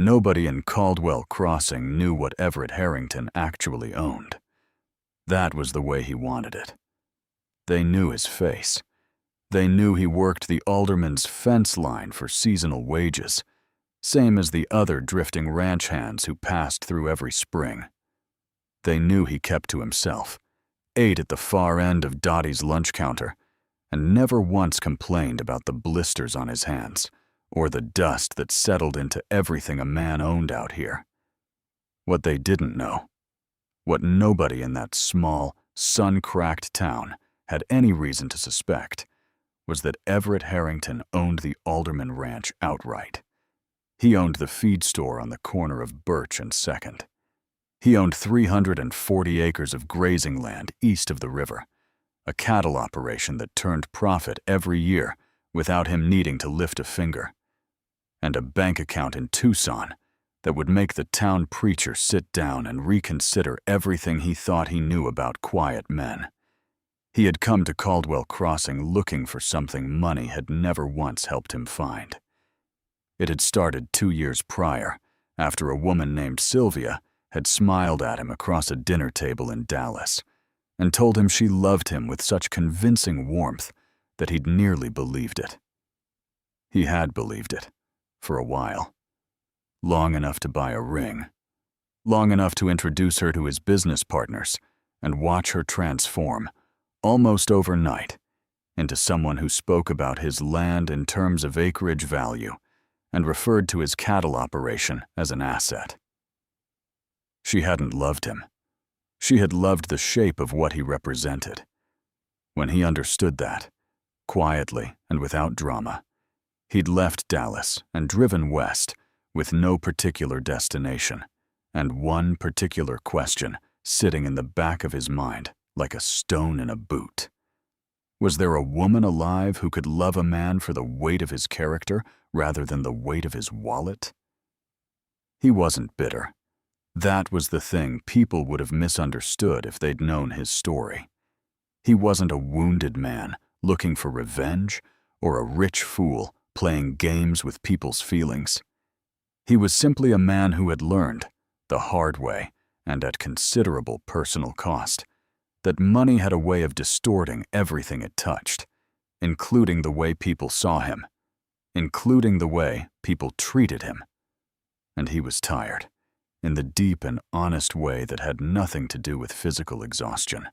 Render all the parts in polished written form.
Nobody in Caldwell Crossing knew what Everett Harrington actually owned. That was the way he wanted it. They knew his face. They knew he worked the alderman's fence line for seasonal wages, same as the other drifting ranch hands who passed through every spring. They knew he kept to himself, ate at the far end of Dottie's lunch counter, and never once complained about the blisters on his hands or the dust that settled into everything a man owned out here. What they didn't know, what nobody in that small, sun-cracked town had any reason to suspect, was that Everett Harrington owned the Alderman Ranch outright. He owned the feed store on the corner of Birch and 2nd. He owned 340 acres of grazing land east of the river, a cattle operation that turned profit every year without him needing to lift a finger, and a bank account in Tucson that would make the town preacher sit down and reconsider everything he thought he knew about quiet men. He had come to Caldwell Crossing looking for something money had never once helped him find. It had started 2 years prior, after a woman named Sylvia had smiled at him across a dinner table in Dallas and told him she loved him with such convincing warmth that he'd nearly believed it. He had believed it, for a while. Long enough to buy a ring. Long enough to introduce her to his business partners and watch her transform, almost overnight, into someone who spoke about his land in terms of acreage value and referred to his cattle operation as an asset. She hadn't loved him. She had loved the shape of what he represented. When he understood that, quietly and without drama, he'd left Dallas and driven west with no particular destination and one particular question sitting in the back of his mind like a stone in a boot. Was there a woman alive who could love a man for the weight of his character rather than the weight of his wallet? He wasn't bitter. That was the thing people would have misunderstood if they'd known his story. He wasn't a wounded man looking for revenge or a rich fool playing games with people's feelings. He was simply a man who had learned, the hard way and at considerable personal cost, that money had a way of distorting everything it touched, including the way people saw him, including the way people treated him. And he was tired, in the deep and honest way that had nothing to do with physical exhaustion,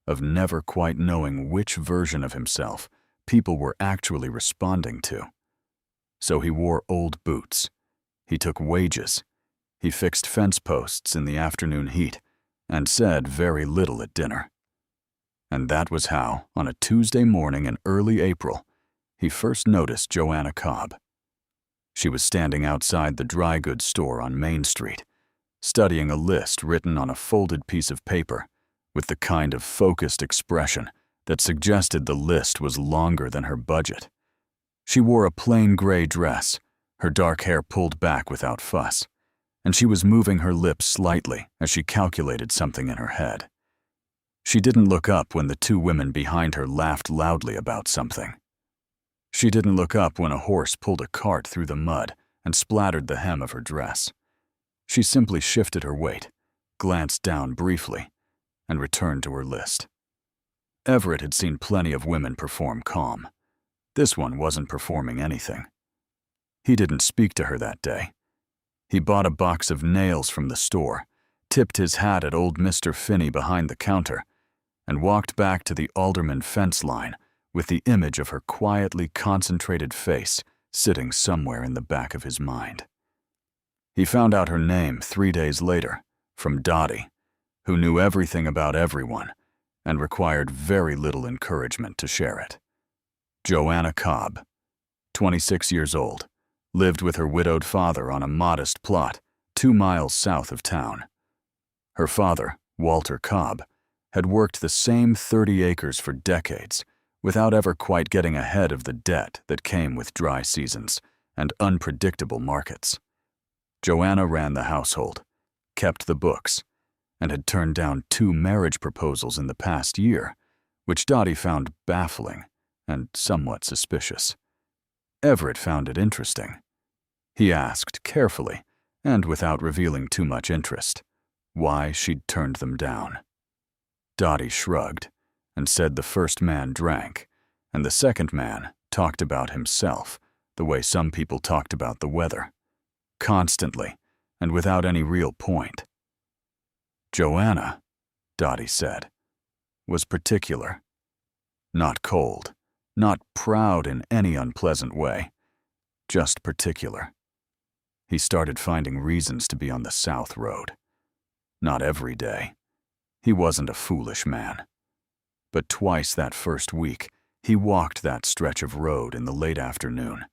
of never quite knowing which version of himself people were actually responding to. So he wore old boots. He took wages. He fixed fence posts in the afternoon heat and said very little at dinner. And that was how, on a Tuesday morning in early April, he first noticed Joanna Cobb. She was standing outside the dry goods store on Main Street, studying a list written on a folded piece of paper with the kind of focused expression that suggested the list was longer than her budget. She wore a plain gray dress, her dark hair pulled back without fuss, and she was moving her lips slightly as she calculated something in her head. She didn't look up when the two women behind her laughed loudly about something. She didn't look up when a horse pulled a cart through the mud and splattered the hem of her dress. She simply shifted her weight, glanced down briefly, and returned to her list. Everett had seen plenty of women perform calm. This one wasn't performing anything. He didn't speak to her that day. He bought a box of nails from the store, tipped his hat at old Mr. Finney behind the counter, and walked back to the alderman fence line with the image of her quietly concentrated face sitting somewhere in the back of his mind. He found out her name 3 days later from Dottie, who knew everything about everyone and required very little encouragement to share it. Joanna Cobb, 26 years old, lived with her widowed father on a modest plot 2 miles south of town. Her father, Walter Cobb, had worked the same 30 acres for decades without ever quite getting ahead of the debt that came with dry seasons and unpredictable markets. Joanna ran the household, kept the books, and had turned down 2 marriage proposals in the past year, which Dottie found baffling and somewhat suspicious. Everett found it interesting. He asked, carefully, and without revealing too much interest, why she'd turned them down. Dottie shrugged and said the first man drank, and the second man talked about himself the way some people talked about the weather, constantly and without any real point. Joanna, Dottie said, was particular. Not cold, not proud in any unpleasant way, just particular. He started finding reasons to be on the South Road. Not every day. He wasn't a foolish man. But twice that first week, he walked that stretch of road in the late afternoon,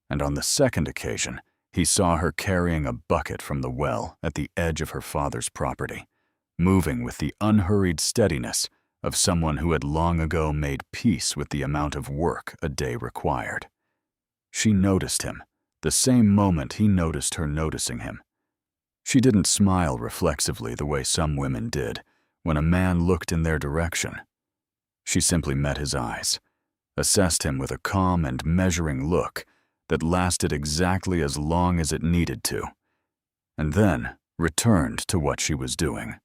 and on the second occasion, he saw her carrying a bucket from the well at the edge of her father's property, moving with the unhurried steadiness of someone who had long ago made peace with the amount of work a day required. She noticed him, the same moment he noticed her noticing him. She didn't smile reflexively the way some women did when a man looked in their direction. She simply met his eyes, assessed him with a calm and measuring look that lasted exactly as long as it needed to, and then returned to what she was doing.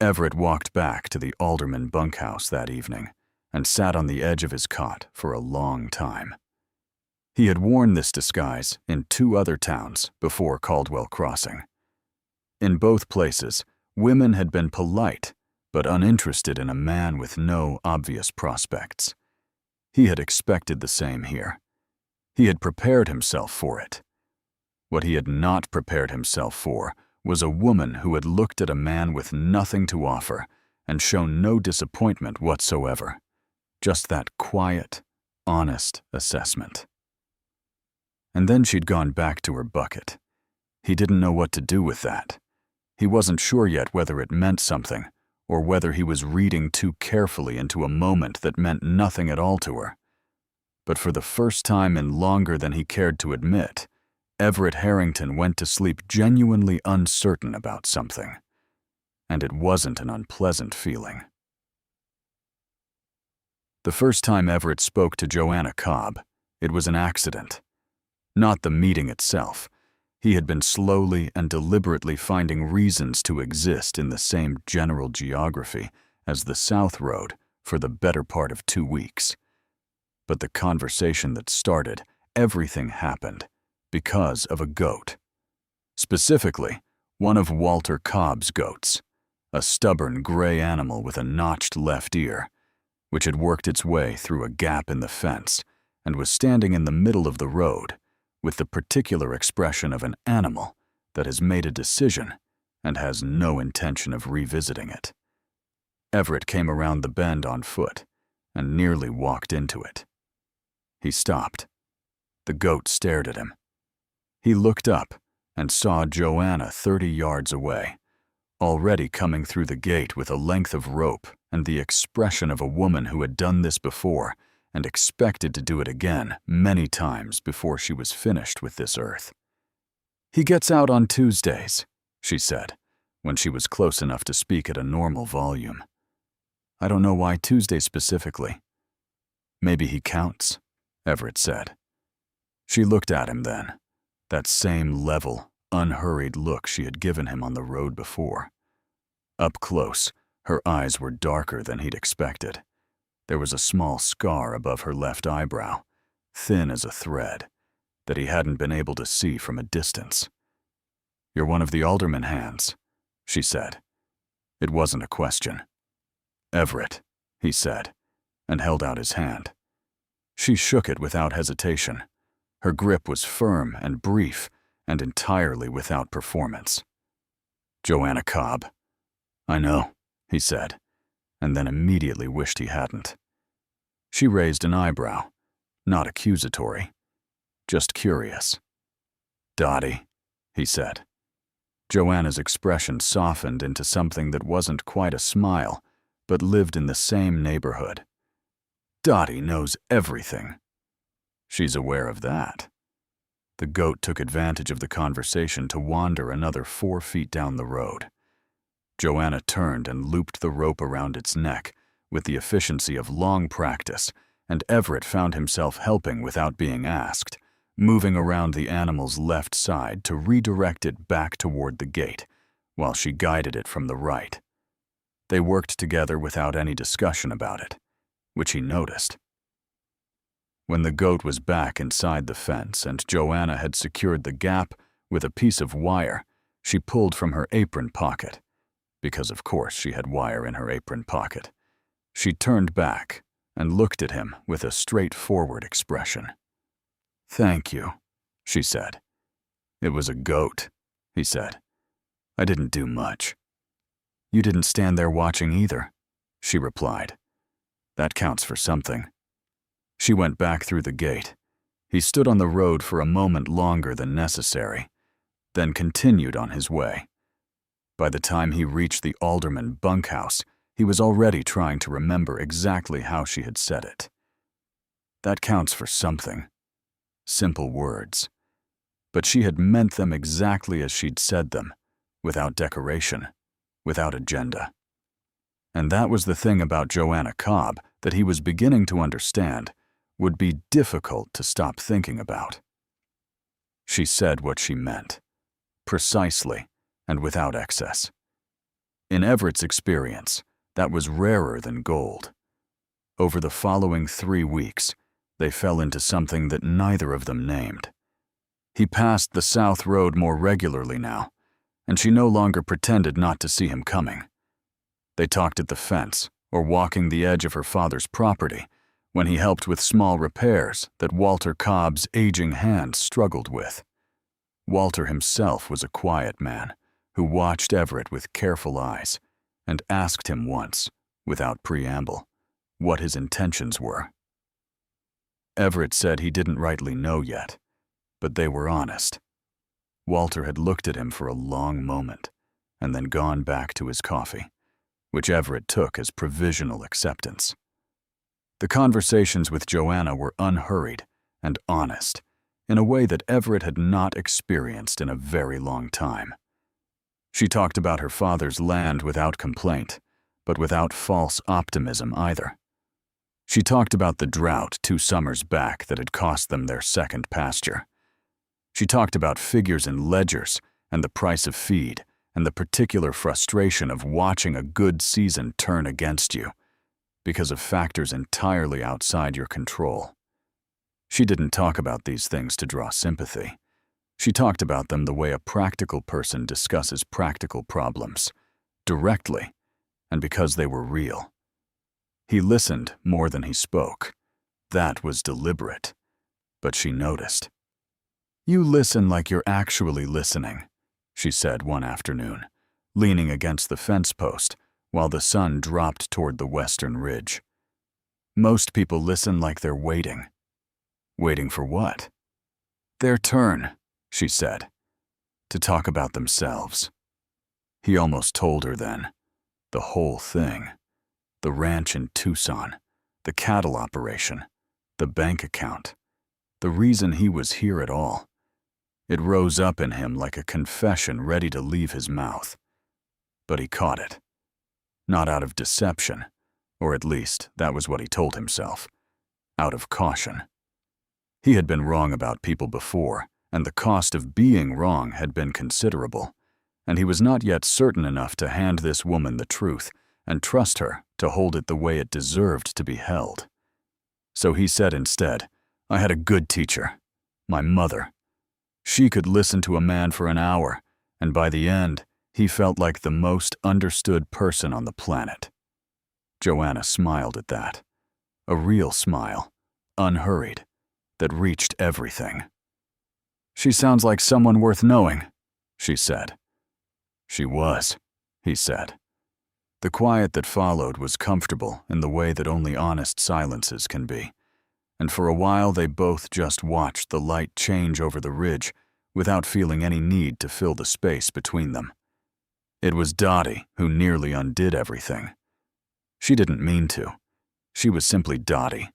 Everett walked back to the alderman bunkhouse that evening and sat on the edge of his cot for a long time. He had worn this disguise in 2 other towns before Caldwell Crossing. In both places, women had been polite but uninterested in a man with no obvious prospects. He had expected the same here. He had prepared himself for it. What he had not prepared himself for was a woman who had looked at a man with nothing to offer and shown no disappointment whatsoever. Just that quiet, honest assessment. And then she'd gone back to her bucket. He didn't know what to do with that. He wasn't sure yet whether it meant something, or whether he was reading too carefully into a moment that meant nothing at all to her. But for the first time in longer than he cared to admit, Everett Harrington went to sleep genuinely uncertain about something. And it wasn't an unpleasant feeling. The first time Everett spoke to Joanna Cobb, it was an accident. Not the meeting itself. He had been slowly and deliberately finding reasons to exist in the same general geography as the South Road for the better part of 2 weeks. But the conversation that started, everything happened because of a goat. Specifically, one of Walter Cobb's goats, a stubborn gray animal with a notched left ear, which had worked its way through a gap in the fence and was standing in the middle of the road, with the particular expression of an animal that has made a decision and has no intention of revisiting it. Everett came around the bend on foot and nearly walked into it. He stopped. The goat stared at him. He looked up and saw Joanna 30 yards away, already coming through the gate with a length of rope and the expression of a woman who had done this before and expected to do it again many times before she was finished with this earth. "He gets out on Tuesdays," she said, when she was close enough to speak at a normal volume. "I don't know why Tuesday specifically." "Maybe he counts," Everett said. She looked at him then, that same level, unhurried look she had given him on the road before. Up close, her eyes were darker than he'd expected. There was a small scar above her left eyebrow, thin as a thread, that he hadn't been able to see from a distance. "You're one of the alderman hands," she said. It wasn't a question. "Everett," he said, and held out his hand. She shook it without hesitation. Her grip was firm and brief and entirely without performance. "Joanna Cobb." "I know," he said, and then immediately wished he hadn't. She raised an eyebrow, not accusatory, just curious. "Dottie," he said. Joanna's expression softened into something that wasn't quite a smile, but lived in the same neighborhood. "Dottie knows everything." "She's aware of that." The goat took advantage of the conversation to wander another 4 feet down the road. Joanna turned and looped the rope around its neck with the efficiency of long practice, and Everett found himself helping without being asked, moving around the animal's left side to redirect it back toward the gate, while she guided it from the right. They worked together without any discussion about it, which he noticed. When the goat was back inside the fence and Joanna had secured the gap with a piece of wire, she pulled from her apron pocket, because of course she had wire in her apron pocket. She turned back and looked at him with a straightforward expression. "Thank you," she said. "It was a goat," he said. "I didn't do much." "You didn't stand there watching either," she replied. "That counts for something." She went back through the gate. He stood on the road for a moment longer than necessary, then continued on his way. By the time he reached the alderman bunkhouse, he was already trying to remember exactly how she had said it. That counts for something. Simple words. But she had meant them exactly as she'd said them, without decoration, without agenda. And that was the thing about Joanna Cobb that he was beginning to understand would be difficult to stop thinking about. She said what she meant, precisely and without excess. In Everett's experience, that was rarer than gold. Over the following 3 weeks, they fell into something that neither of them named. He passed the South Road more regularly now, and she no longer pretended not to see him coming. They talked at the fence or walking the edge of her father's property when he helped with small repairs that Walter Cobb's aging hands struggled with. Walter himself was a quiet man who watched Everett with careful eyes and asked him once, without preamble, what his intentions were. Everett said he didn't rightly know yet, but they were honest. Walter had looked at him for a long moment and then gone back to his coffee, which Everett took as provisional acceptance. The conversations with Joanna were unhurried and honest in a way that Everett had not experienced in a very long time. She talked about her father's land without complaint, but without false optimism either. She talked about the drought 2 summers back that had cost them their second pasture. She talked about figures in ledgers and the price of feed and the particular frustration of watching a good season turn against you because of factors entirely outside your control. She didn't talk about these things to draw sympathy. She talked about them the way a practical person discusses practical problems, directly, and because they were real. He listened more than he spoke. That was deliberate. But she noticed. "You listen like you're actually listening," she said one afternoon, leaning against the fence post while the sun dropped toward the western ridge. "Most people listen like they're waiting." "Waiting for what?" "Their turn," she said, "to talk about themselves." He almost told her then. The whole thing. The ranch in Tucson, the cattle operation, the bank account, the reason he was here at all. It rose up in him like a confession ready to leave his mouth. But he caught it. Not out of deception, or at least that was what he told himself, out of caution. He had been wrong about people before, and the cost of being wrong had been considerable, and he was not yet certain enough to hand this woman the truth and trust her to hold it the way it deserved to be held. So he said instead, "I had a good teacher, my mother. She could listen to a man for an hour, and by the end, he felt like the most understood person on the planet." Joanna smiled at that. A real smile, unhurried, that reached everything. "She sounds like someone worth knowing," she said. "She was," he said. The quiet that followed was comfortable in the way that only honest silences can be, and for a while they both just watched the light change over the ridge without feeling any need to fill the space between them. It was Dottie who nearly undid everything. She didn't mean to. She was simply Dottie,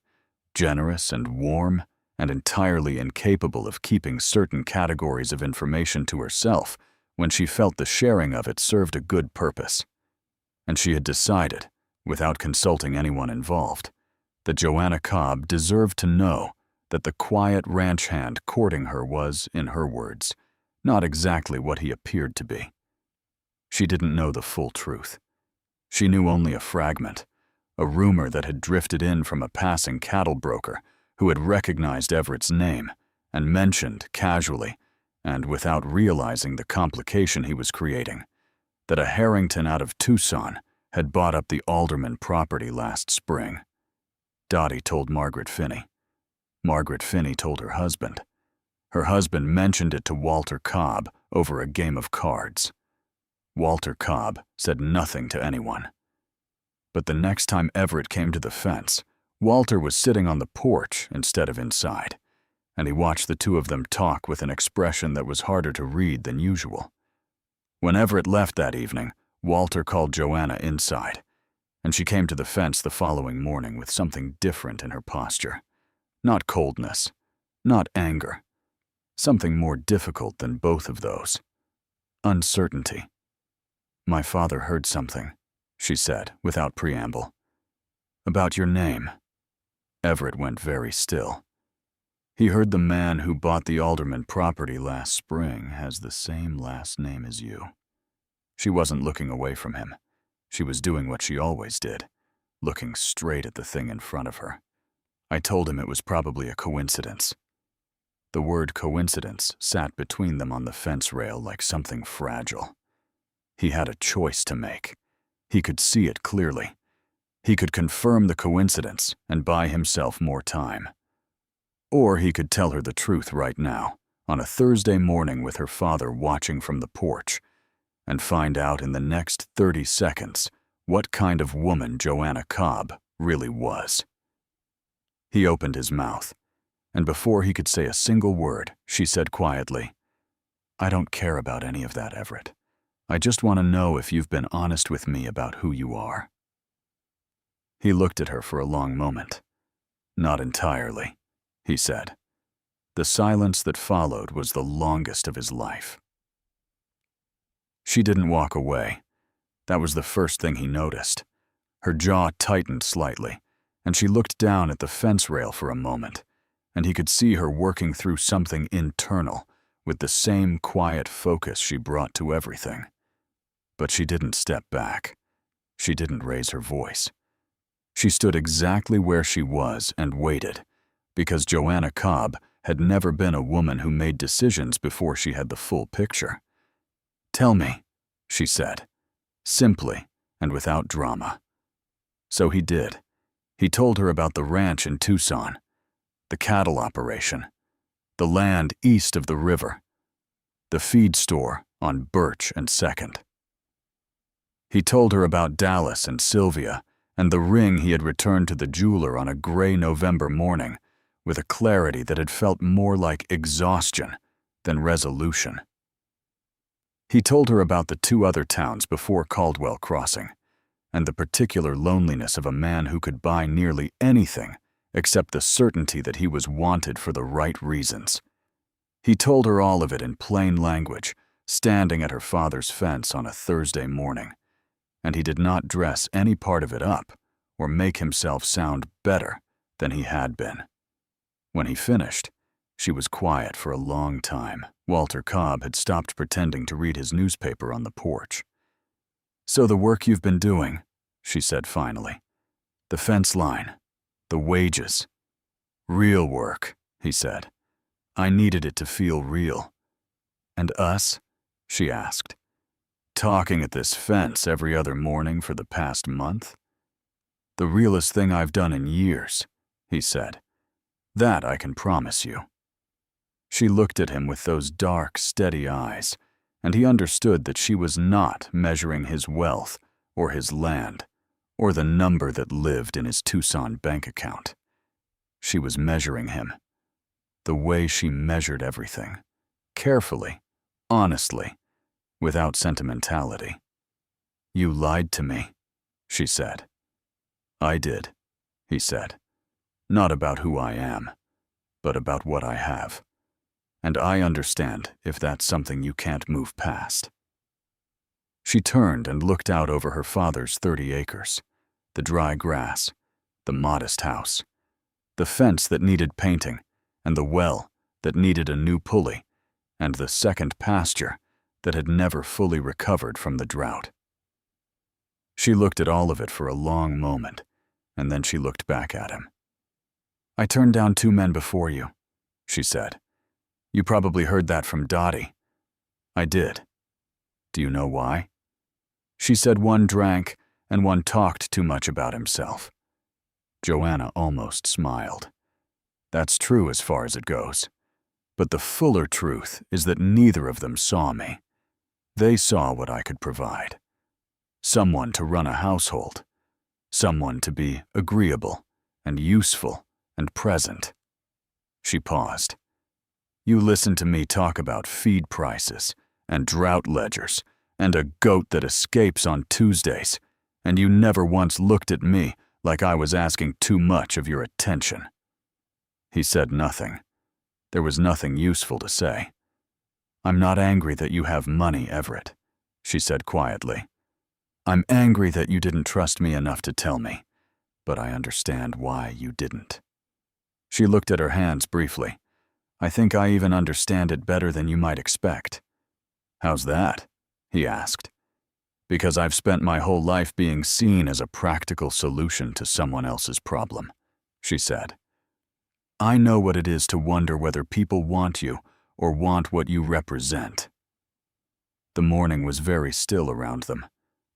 generous and warm and entirely incapable of keeping certain categories of information to herself when she felt the sharing of it served a good purpose. And she had decided, without consulting anyone involved, that Joanna Cobb deserved to know that the quiet ranch hand courting her was, in her words, not exactly what he appeared to be. She didn't know the full truth. She knew only a fragment, a rumor that had drifted in from a passing cattle broker who had recognized Everett's name and mentioned casually, and without realizing the complication he was creating, that a Harrington out of Tucson had bought up the Alderman property last spring. Dottie told Margaret Finney. Margaret Finney told her husband. Her husband mentioned it to Walter Cobb over a game of cards. Walter Cobb said nothing to anyone. But the next time Everett came to the fence, Walter was sitting on the porch instead of inside, and he watched the two of them talk with an expression that was harder to read than usual. When Everett left that evening, Walter called Joanna inside, and she came to the fence the following morning with something different in her posture. Not coldness, not anger. Something more difficult than both of those. Uncertainty. "My father heard something," she said, without preamble. "About your name." Everett went very still. He heard the man who bought the Alderman property last spring has the same last name as you. She wasn't looking away from him. She was doing what she always did, looking straight at the thing in front of her. "I told him it was probably a coincidence." The word coincidence sat between them on the fence rail like something fragile. He had a choice to make. He could see it clearly. He could confirm the coincidence and buy himself more time. Or he could tell her the truth right now, on a Thursday morning with her father watching from the porch, and find out in the next 30 seconds what kind of woman Joanna Cobb really was. He opened his mouth, and before he could say a single word, she said quietly, "I don't care about any of that, Everett. I just want to know if you've been honest with me about who you are." He looked at her for a long moment. "Not entirely," he said. The silence that followed was the longest of his life. She didn't walk away. That was the first thing he noticed. Her jaw tightened slightly, and she looked down at the fence rail for a moment, and he could see her working through something internal with the same quiet focus she brought to everything. But she didn't step back. She didn't raise her voice. She stood exactly where she was and waited, because Joanna Cobb had never been a woman who made decisions before she had the full picture. "Tell me," she said, simply and without drama. So he did. He told her about the ranch in Tucson, the cattle operation, the land east of the river, the feed store on Birch and 2nd. He told her about Dallas and Sylvia and the ring he had returned to the jeweler on a gray November morning with a clarity that had felt more like exhaustion than resolution. He told her about the 2 other towns before Caldwell Crossing and the particular loneliness of a man who could buy nearly anything except the certainty that he was wanted for the right reasons. He told her all of it in plain language, standing at her father's fence on a Thursday morning, and he did not dress any part of it up or make himself sound better than he had been. When he finished, she was quiet for a long time. Walter Cobb had stopped pretending to read his newspaper on the porch. "So the work you've been doing," she said finally. "The fence line, the wages." "Real work," he said. "I needed it to feel real." "And us?" she asked. "Talking at this fence every other morning for the past month?" "The realest thing I've done in years," he said. "That I can promise you." She looked at him with those dark, steady eyes, and he understood that she was not measuring his wealth or his land or the number that lived in his Tucson bank account. She was measuring him, the way she measured everything, carefully, honestly, without sentimentality. "You lied to me," she said. "I did," he said. "Not about who I am, but about what I have. And I understand if that's something you can't move past." She turned and looked out over her father's 30 acres, the dry grass, the modest house, the fence that needed painting, and the well that needed a new pulley, and the second pasture that had never fully recovered from the drought. She looked at all of it for a long moment, and then she looked back at him. "I turned down 2 men before you," she said. "You probably heard that from Dottie." "I did. Do you know why?" She said one drank and one talked too much about himself. Joanna almost smiled. That's true as far as it goes. But the fuller truth is that neither of them saw me. They saw what I could provide. Someone to run a household. Someone to be agreeable and useful and present. She paused. "You listen to me talk about feed prices and drought ledgers and a goat that escapes on Tuesdays, and you never once looked at me like I was asking too much of your attention." He said nothing. There was nothing useful to say. "I'm not angry that you have money, Everett," she said quietly. "I'm angry that you didn't trust me enough to tell me, but I understand why you didn't." She looked at her hands briefly. "I think I even understand it better than you might expect." "How's that?" he asked. "Because I've spent my whole life being seen as a practical solution to someone else's problem," she said. "I know what it is to wonder whether people want you or want what you represent." The morning was very still around them.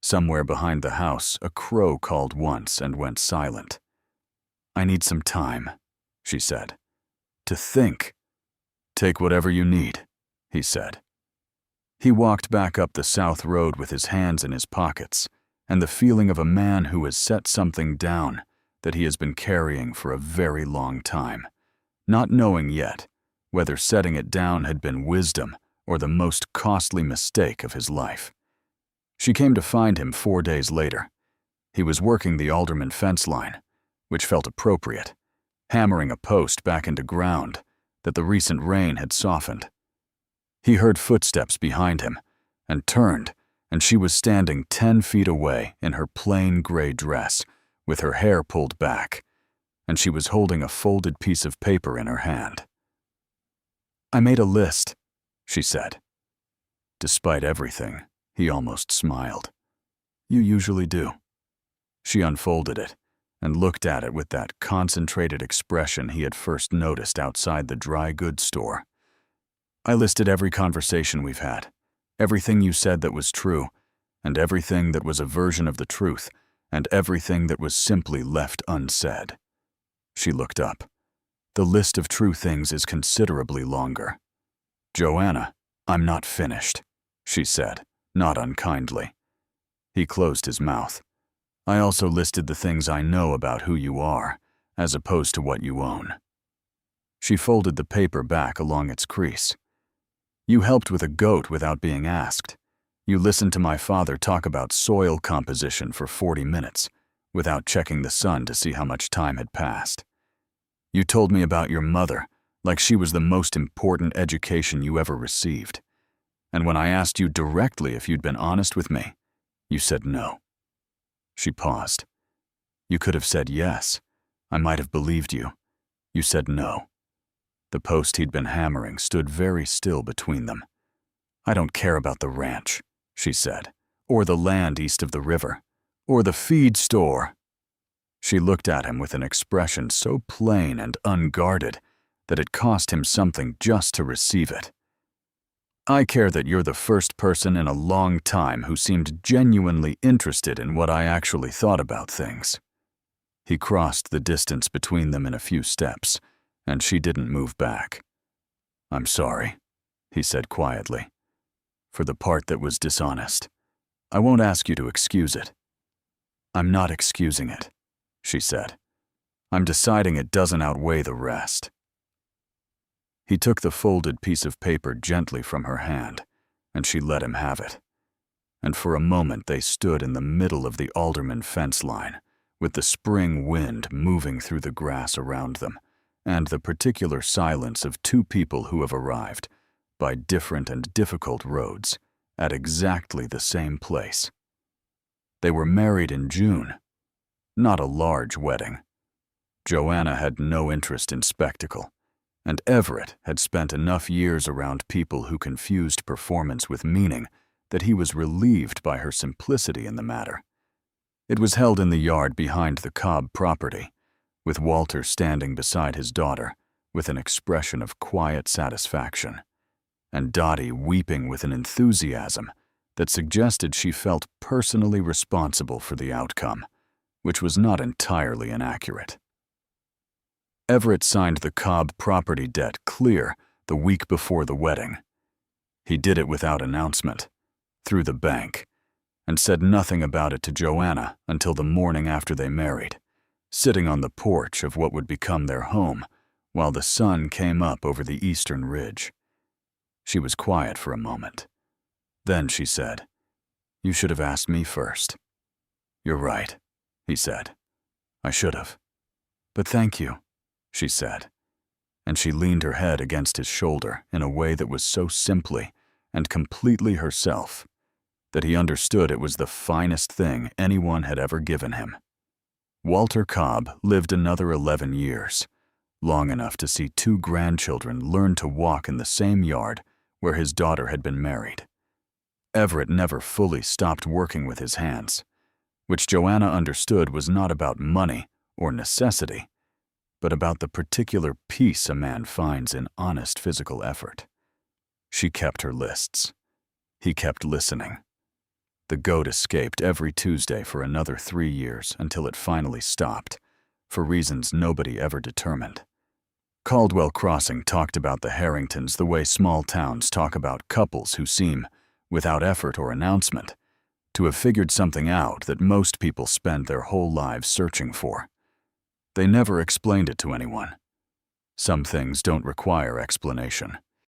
Somewhere behind the house, a crow called once and went silent. "I need some time," she said. "To think." "Take whatever you need," he said. He walked back up the south road with his hands in his pockets, and the feeling of a man who has set something down that he has been carrying for a very long time, not knowing yet whether setting it down had been wisdom or the most costly mistake of his life. She came to find him 4 days later. He was working the alderman fence line, which felt appropriate, hammering a post back into ground that the recent rain had softened. He heard footsteps behind him and turned, and she was standing 10 feet away in her plain gray dress, with her hair pulled back, and she was holding a folded piece of paper in her hand. "I made a list," she said. Despite everything, he almost smiled. "You usually do." She unfolded it and looked at it with that concentrated expression he had first noticed outside the dry goods store. "I listed every conversation we've had, everything you said that was true, and everything that was a version of the truth, and everything that was simply left unsaid." She looked up. "The list of true things is considerably longer." "Joanna, I'm not finished," she said, not unkindly. He closed his mouth. "I also listed the things I know about who you are, as opposed to what you own." She folded the paper back along its crease. "You helped with a goat without being asked. You listened to my father talk about soil composition for 40 minutes, without checking the sun to see how much time had passed. You told me about your mother, like she was the most important education you ever received. And when I asked you directly if you'd been honest with me, you said no." She paused. "You could have said yes. I might have believed you. You said no." The post he'd been hammering stood very still between them. "I don't care about the ranch," she said, "or the land east of the river, or the feed store." She looked at him with an expression so plain and unguarded that it cost him something just to receive it. "I care that you're the first person in a long time who seemed genuinely interested in what I actually thought about things." He crossed the distance between them in a few steps, and she didn't move back. "I'm sorry," he said quietly, "for the part that was dishonest. I won't ask you to excuse it." "I'm not excusing it," she said. "I'm deciding it doesn't outweigh the rest." He took the folded piece of paper gently from her hand, and she let him have it. And for a moment they stood in the middle of the alderman fence line, with the spring wind moving through the grass around them, and the particular silence of 2 people who have arrived, by different and difficult roads, at exactly the same place. They were married in June. Not a large wedding. Joanna had no interest in spectacle, and Everett had spent enough years around people who confused performance with meaning that he was relieved by her simplicity in the matter. It was held in the yard behind the Cobb property, with Walter standing beside his daughter with an expression of quiet satisfaction, and Dottie weeping with an enthusiasm that suggested she felt personally responsible for the outcome, which was not entirely inaccurate. Everett signed the Cobb property debt clear the week before the wedding. He did it without announcement, through the bank, and said nothing about it to Joanna until the morning after they married, sitting on the porch of what would become their home while the sun came up over the eastern ridge. She was quiet for a moment. Then she said, "You should have asked me first." "You're right," he said. "I should have. But thank you," she said, and she leaned her head against his shoulder in a way that was so simply and completely herself that he understood it was the finest thing anyone had ever given him. Walter Cobb lived another 11 years, long enough to see 2 grandchildren learn to walk in the same yard where his daughter had been married. Everett never fully stopped working with his hands, which Joanna understood was not about money or necessity, but about the particular peace a man finds in honest physical effort. She kept her lists. He kept listening. The goat escaped every Tuesday for another 3 years until it finally stopped, for reasons nobody ever determined. Caldwell Crossing talked about the Harringtons the way small towns talk about couples who seem, without effort or announcement, to have figured something out that most people spend their whole lives searching for. They never explained it to anyone. Some things don't require explanation.